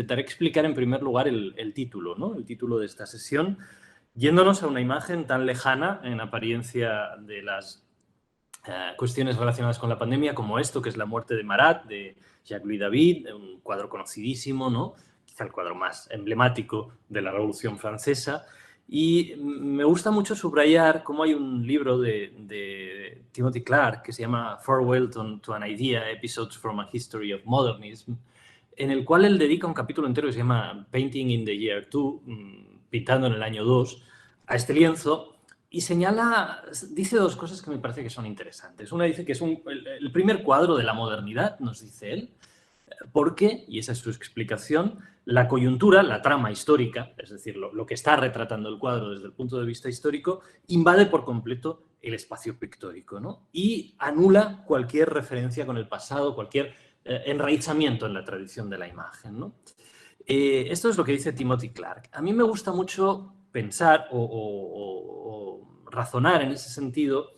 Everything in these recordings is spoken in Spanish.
intentaré explicar en primer lugar el título, ¿no? El título de esta sesión, yéndonos a una imagen tan lejana en apariencia de las cuestiones relacionadas con la pandemia como esto, que es la muerte de Marat, de Jacques-Louis David, un cuadro conocidísimo, ¿no? Quizá el cuadro más emblemático de la Revolución Francesa. Y me gusta mucho subrayar cómo hay un libro de Timothy Clark que se llama Farewell to an Idea, Episodes from a History of Modernism, en el cual él dedica un capítulo entero que se llama Painting in the Year 2, pintando en el año 2, a este lienzo, y señala, dice dos cosas que me parece que son interesantes. Una dice que es el primer cuadro de la modernidad, nos dice él, porque, y esa es su explicación, la coyuntura, la trama histórica, es decir, lo que está retratando el cuadro desde el punto de vista histórico, invade por completo el espacio pictórico, ¿no? Y anula cualquier referencia con el pasado, cualquier enraizamiento en la tradición de la imagen, ¿no? Esto es lo que dice Timothy Clark. A mí me gusta mucho pensar o razonar en ese sentido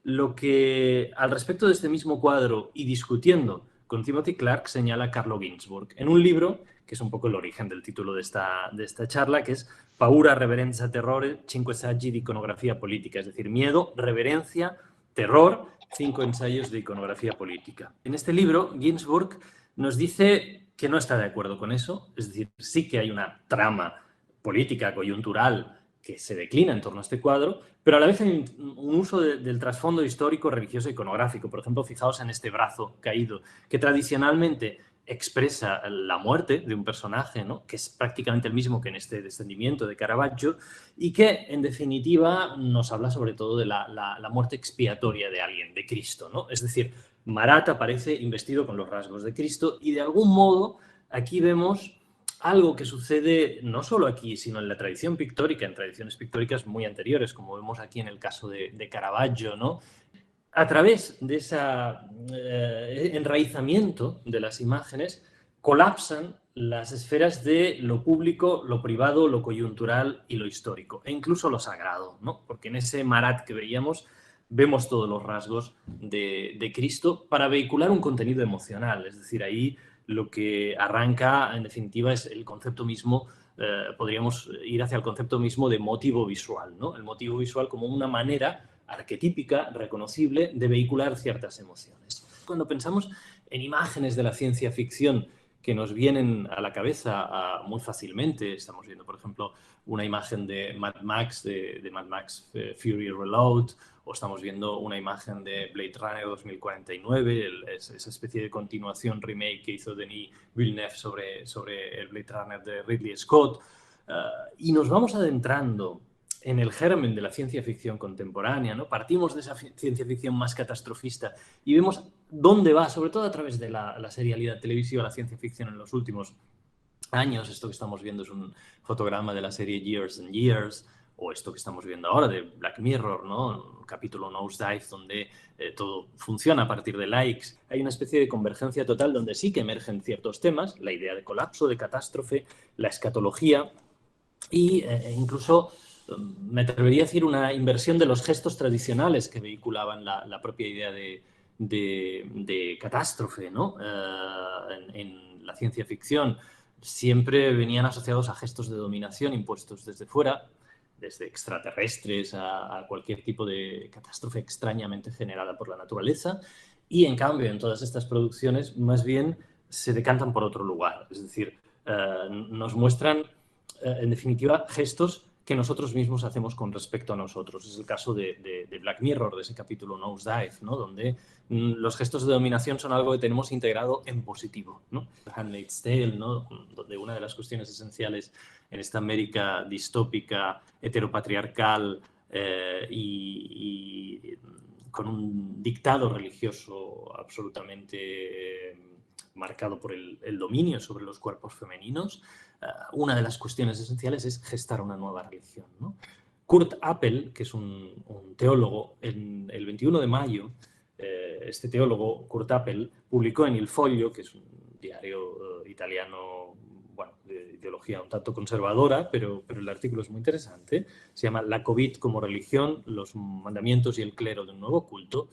lo que al respecto de este mismo cuadro y discutiendo con Timothy Clark señala Carlo Ginzburg en un libro que es un poco el origen del título de esta charla, que es Paura, reverenza, terrore, 5 saggi di iconografía política, es decir, miedo, reverencia, terror, 5 ensayos de iconografía política. En este libro, Ginzburg nos dice que no está de acuerdo con eso, es decir, sí que hay una trama política, coyuntural, que se declina en torno a este cuadro, pero a la vez hay un uso del trasfondo histórico, religioso, iconográfico. Por ejemplo, fijaos en este brazo caído, que tradicionalmente expresa la muerte de un personaje, ¿no? Que es prácticamente el mismo que en este descendimiento de Caravaggio, y que, en definitiva, nos habla sobre todo de la muerte expiatoria de alguien, de Cristo, ¿no? Es decir, Marat aparece investido con los rasgos de Cristo y, de algún modo, aquí vemos algo que sucede no solo aquí, sino en la tradición pictórica, en tradiciones pictóricas muy anteriores, como vemos aquí en el caso de Caravaggio, ¿no? A través de ese enraizamiento de las imágenes, colapsan las esferas de lo público, lo privado, lo coyuntural y lo histórico, e incluso lo sagrado, ¿no? Porque en ese Marat que veíamos vemos todos los rasgos de Cristo para vehicular un contenido emocional, es decir, ahí lo que arranca, en definitiva, es el concepto mismo, podríamos ir hacia el concepto mismo de motivo visual, ¿no? El motivo visual como una manera arquetípica, reconocible, de vehicular ciertas emociones. Cuando pensamos en imágenes de la ciencia ficción que nos vienen a la cabeza muy fácilmente, estamos viendo, por ejemplo, una imagen de Mad Max, de Mad Max Fury Reload, o estamos viendo una imagen de Blade Runner 2049, esa especie de continuación remake que hizo Denis Villeneuve sobre el Blade Runner de Ridley Scott, y nos vamos adentrando en el germen de la ciencia ficción contemporánea, ¿no? Partimos de esa ciencia ficción más catastrofista y vemos dónde va, sobre todo a través de la serialidad televisiva, la ciencia ficción en los últimos años. Esto que estamos viendo es un fotograma de la serie Years and Years, o esto que estamos viendo ahora de Black Mirror, ¿no? Un capítulo Nosedive donde todo funciona a partir de likes. Hay una especie de convergencia total donde sí que emergen ciertos temas, la idea de colapso, de catástrofe, la escatología y incluso me atrevería a decir una inversión de los gestos tradicionales que vehiculaban la propia idea de catástrofe, ¿no? En la ciencia ficción siempre venían asociados a gestos de dominación impuestos desde fuera, desde extraterrestres a cualquier tipo de catástrofe extrañamente generada por la naturaleza, y en cambio en todas estas producciones más bien se decantan por otro lugar, es decir, nos muestran en definitiva gestos que nosotros mismos hacemos con respecto a nosotros. Es el caso de Black Mirror, de ese capítulo Nosedive, ¿no? Donde los gestos de dominación son algo que tenemos integrado en positivo, ¿no? Handmaid's Tale, ¿no? Donde una de las cuestiones esenciales en esta América distópica, heteropatriarcal y con un dictado religioso absolutamente marcado por el dominio sobre los cuerpos femeninos, una de las cuestiones esenciales es gestar una nueva religión, ¿no? Kurt Appel, que es un teólogo, el 21 de mayo, este teólogo, Kurt Appel, publicó en Il Foglio, que es un diario italiano, bueno, de ideología un tanto conservadora, pero el artículo es muy interesante, se llama La COVID como religión, los mandamientos y el clero de un nuevo culto.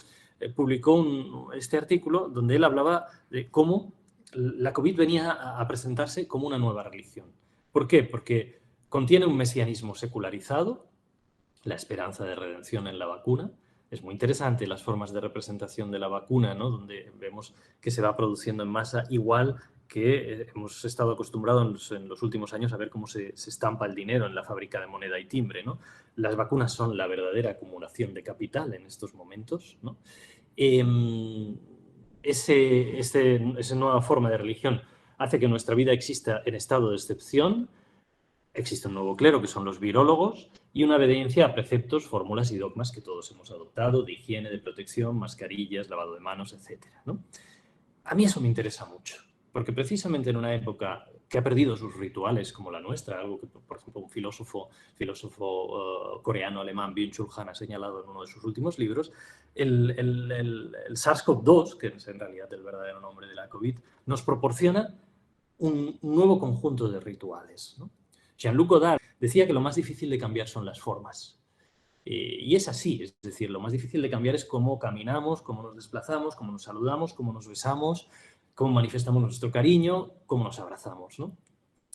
Publicó este artículo donde él hablaba de cómo la COVID venía a presentarse como una nueva religión. ¿Por qué? Porque contiene un mesianismo secularizado, la esperanza de redención en la vacuna. Es muy interesante las formas de representación de la vacuna, ¿no? Donde vemos que se va produciendo en masa, igual que hemos estado acostumbrados en los últimos años a ver cómo se estampa el dinero en la fábrica de moneda y timbre, ¿no? Las vacunas son la verdadera acumulación de capital en estos momentos, ¿no? Esa nueva forma de religión hace que nuestra vida exista en estado de excepción. Existe un nuevo clero, que son los virólogos, y una obediencia a preceptos, fórmulas y dogmas que todos hemos adoptado, de higiene, de protección, mascarillas, lavado de manos, etc., ¿no? A mí eso me interesa mucho, porque precisamente en una época que ha perdido sus rituales como la nuestra, algo que, por ejemplo, un filósofo coreano-alemán, Byung-Chul Han, ha señalado en uno de sus últimos libros, el SARS-CoV-2, que es en realidad el verdadero nombre de la COVID, nos proporciona un nuevo conjunto de rituales, ¿no? Jean-Luc Godard decía que lo más difícil de cambiar son las formas. Y es así, es decir, lo más difícil de cambiar es cómo caminamos, cómo nos desplazamos, cómo nos saludamos, cómo nos besamos, cómo manifestamos nuestro cariño, cómo nos abrazamos, ¿no?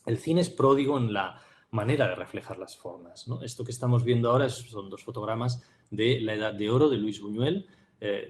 El cine es pródigo en la manera de reflejar las formas, ¿no? Esto que estamos viendo ahora son dos fotogramas de La Edad de Oro de Luis Buñuel,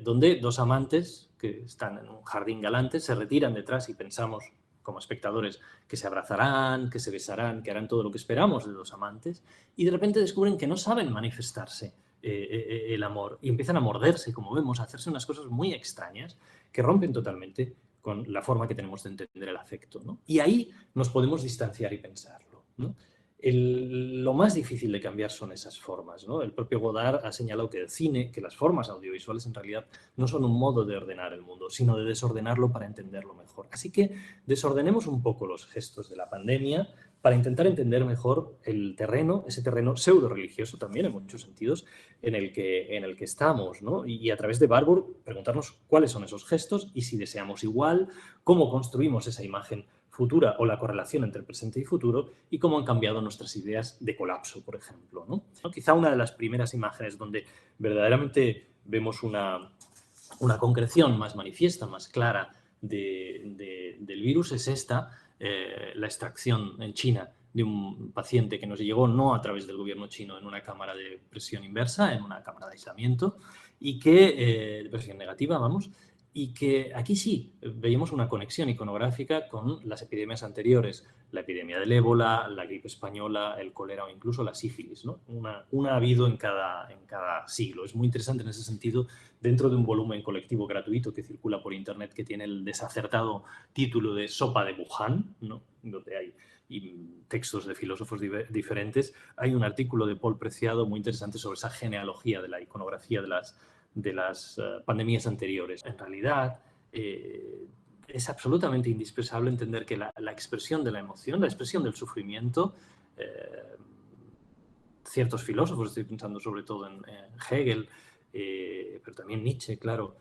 donde dos amantes que están en un jardín galante se retiran detrás y pensamos como espectadores que se abrazarán, que se besarán, que harán todo lo que esperamos de dos amantes, y de repente descubren que no saben manifestarse el amor y empiezan a morderse, como vemos, a hacerse unas cosas muy extrañas que rompen totalmente con la forma que tenemos de entender el afecto, ¿no? Y ahí nos podemos distanciar y pensarlo, ¿no? Lo más difícil de cambiar son esas formas, ¿no? El propio Godard ha señalado que el cine, que las formas audiovisuales en realidad no son un modo de ordenar el mundo, sino de desordenarlo para entenderlo mejor. Así que desordenemos un poco los gestos de la pandemia para intentar entender mejor el terreno, ese terreno pseudo-religioso también en muchos sentidos, en el que estamos, ¿no? Y a través de Barbour preguntarnos cuáles son esos gestos y si deseamos igual, cómo construimos esa imagen futura o la correlación entre presente y futuro y cómo han cambiado nuestras ideas de colapso, por ejemplo, ¿no? Quizá una de las primeras imágenes donde verdaderamente vemos una concreción más manifiesta, más clara del virus es esta, la extracción en China de un paciente que nos llegó no a través del gobierno chino en una cámara de presión inversa, en una cámara de aislamiento, y que, de presión negativa, vamos, y que aquí sí veíamos una conexión iconográfica con las epidemias anteriores, la epidemia del ébola, la gripe española, el cólera o incluso la sífilis, ¿no? Una ha habido en cada siglo. Es muy interesante en ese sentido, dentro de un volumen colectivo gratuito que circula por internet que tiene el desacertado título de Sopa de Wuhan, ¿no? Donde hay textos de filósofos diferentes, hay un artículo de Paul Preciado muy interesante sobre esa genealogía de la iconografía de las pandemias anteriores. En realidad, es absolutamente indispensable entender que la expresión de la emoción, la expresión del sufrimiento, ciertos filósofos, estoy pensando sobre todo en Hegel, pero también Nietzsche, claro,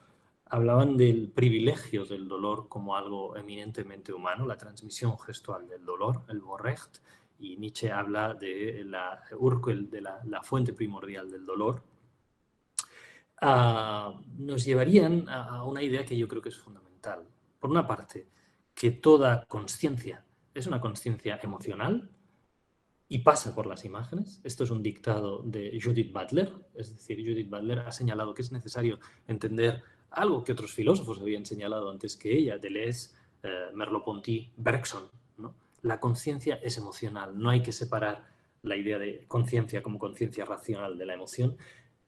hablaban del privilegio del dolor como algo eminentemente humano, la transmisión gestual del dolor, el Vorrecht, y Nietzsche habla de la Urquell, de la fuente primordial del dolor, nos llevarían a una idea que yo creo que es fundamental. Por una parte, que toda conciencia es una conciencia emocional y pasa por las imágenes. Esto es un dictado de Judith Butler, es decir, Judith Butler ha señalado que es necesario entender algo que otros filósofos habían señalado antes que ella, Deleuze, Merleau-Ponty, Bergson, ¿no? La conciencia es emocional, no hay que separar la idea de conciencia como conciencia racional de la emoción.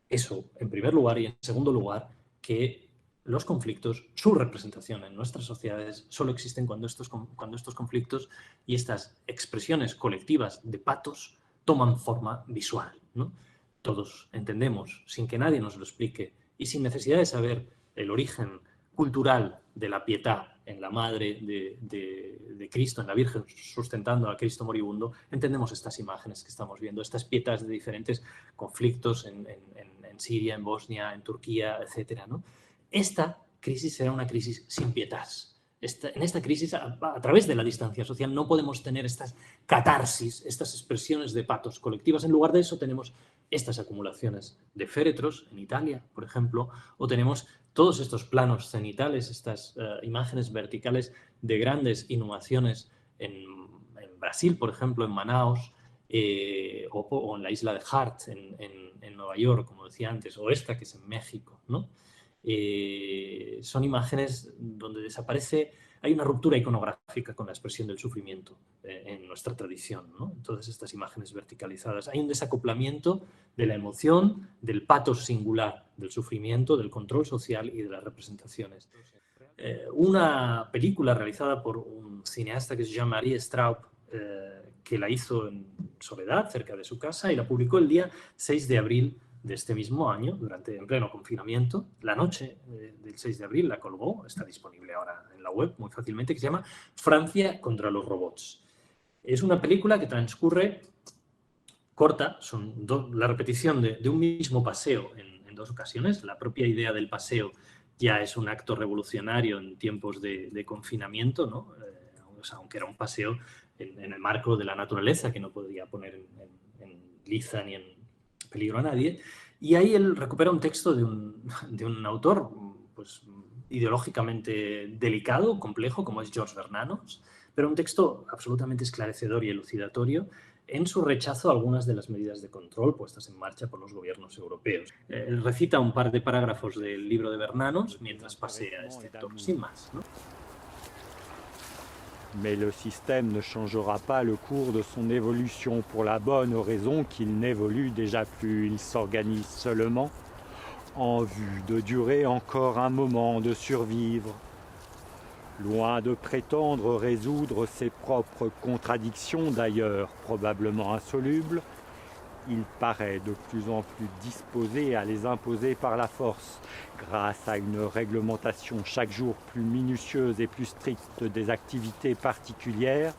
Eso, en primer lugar, y en segundo lugar, que los conflictos, su representación en nuestras sociedades, solo existen cuando estos conflictos y estas expresiones colectivas de patos toman forma visual, ¿no? Todos entendemos, sin que nadie nos lo explique y sin necesidad de saber el origen cultural de la pietà en la madre de Cristo, en la Virgen sustentando a Cristo moribundo, entendemos estas imágenes que estamos viendo, estas pietas de diferentes conflictos en Siria, en Bosnia, en Turquía, etcétera, ¿no? Esta crisis será una crisis sin pietás. En esta crisis, a través de la distancia social, no podemos tener estas catarsis, estas expresiones de patos colectivas. En lugar de eso tenemos estas acumulaciones de féretros en Italia, por ejemplo, o tenemos todos estos planos cenitales, estas imágenes verticales de grandes inhumaciones en Brasil, por ejemplo, en Manaos, o en la isla de Hart, en Nueva York, como decía antes, o esta que es en México, ¿no? Son imágenes donde desaparece, hay una ruptura iconográfica con la expresión del sufrimiento en nuestra tradición, ¿no? En todas estas imágenes verticalizadas. Hay un desacoplamiento de la emoción, del pathos singular, del sufrimiento, del control social y de las representaciones. Una película realizada por un cineasta que se llama Marie Straub, que la hizo en soledad, cerca de su casa, y la publicó el día 6 de abril de este mismo año, en pleno confinamiento. La noche del 6 de abril la colgó, está disponible ahora en la web muy fácilmente, que se llama Francia contra los robots. Es una película que transcurre corta, son la repetición de un mismo paseo en dos ocasiones. La propia idea del paseo ya es un acto revolucionario en tiempos de confinamiento, ¿no? O sea, aunque era un paseo en el marco de la naturaleza, que no podía poner en liza ni en peligro a nadie. Y ahí él recupera un texto de un autor pues, ideológicamente delicado, complejo, como es George Bernanos, pero un texto absolutamente esclarecedor y elucidatorio en su rechazo a algunas de las medidas de control puestas en marcha por los gobiernos europeos. Él recita un par de parágrafos del libro de Bernanos mientras pasea este actor, sin más, ¿no? Mais le système ne changera pas le cours de son évolution pour la bonne raison qu'il n'évolue déjà plus. Il s'organise seulement en vue de durer encore un moment, de survivre. Loin de prétendre résoudre ses propres contradictions, d'ailleurs probablement insolubles, il paraît de plus en plus disposé à les imposer par la force, grâce à une réglementation chaque jour plus minutieuse et plus stricte des activités particulières,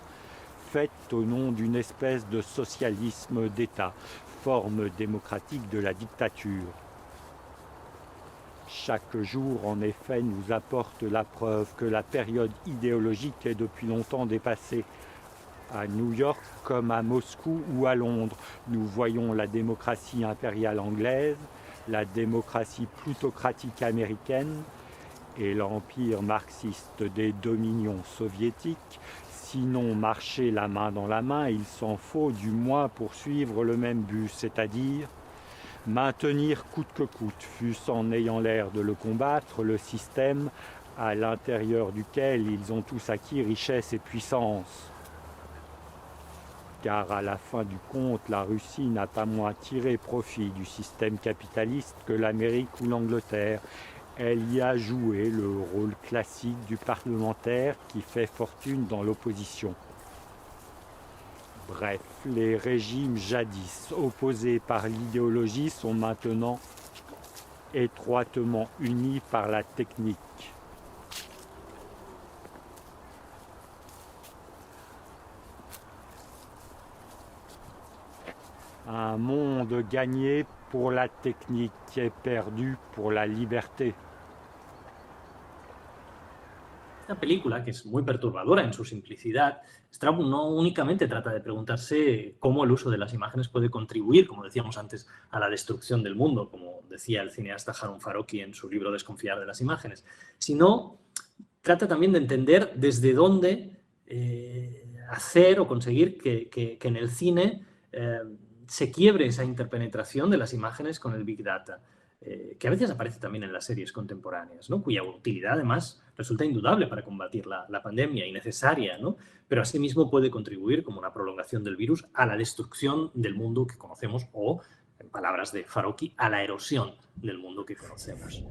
faites au nom d'une espèce de socialisme d'État, forme démocratique de la dictature. Chaque jour, en effet, nous apporte la preuve que la période idéologique est depuis longtemps dépassée. À New York comme à Moscou ou à Londres, nous voyons la démocratie impériale anglaise, la démocratie plutocratique américaine et l'empire marxiste des dominions soviétiques. Sinon marcher la main dans la main, il s'en faut du moins poursuivre le même but, c'est-à-dire maintenir coûte que coûte, fût-ce en ayant l'air de le combattre, le système à l'intérieur duquel ils ont tous acquis richesse et puissance. Car à la fin du compte, la Russie n'a pas moins tiré profit du système capitaliste que l'Amérique ou l'Angleterre. Elle y a joué le rôle classique du parlementaire qui fait fortune dans l'opposition. Bref, les régimes jadis opposés par l'idéologie sont maintenant étroitement unis par la technique. Un monde gagné pour la technique et perdu pour la liberté. Esta película, que es muy perturbadora en su simplicidad, Straub no únicamente trata de preguntarse cómo el uso de las imágenes puede contribuir, como decíamos antes, a la destrucción del mundo, como decía el cineasta Harun Farocki en su libro Desconfiar de las imágenes, sino trata también de entender desde dónde hacer o conseguir que en el cine se quiebre esa interpenetración de las imágenes con el Big Data, que a veces aparece también en las series contemporáneas, ¿no? Cuya utilidad además resulta indudable para combatir la pandemia y necesaria, ¿no? Pero asimismo puede contribuir como una prolongación del virus a la destrucción del mundo que conocemos o, en palabras de Farocki, a la erosión del mundo que conocemos.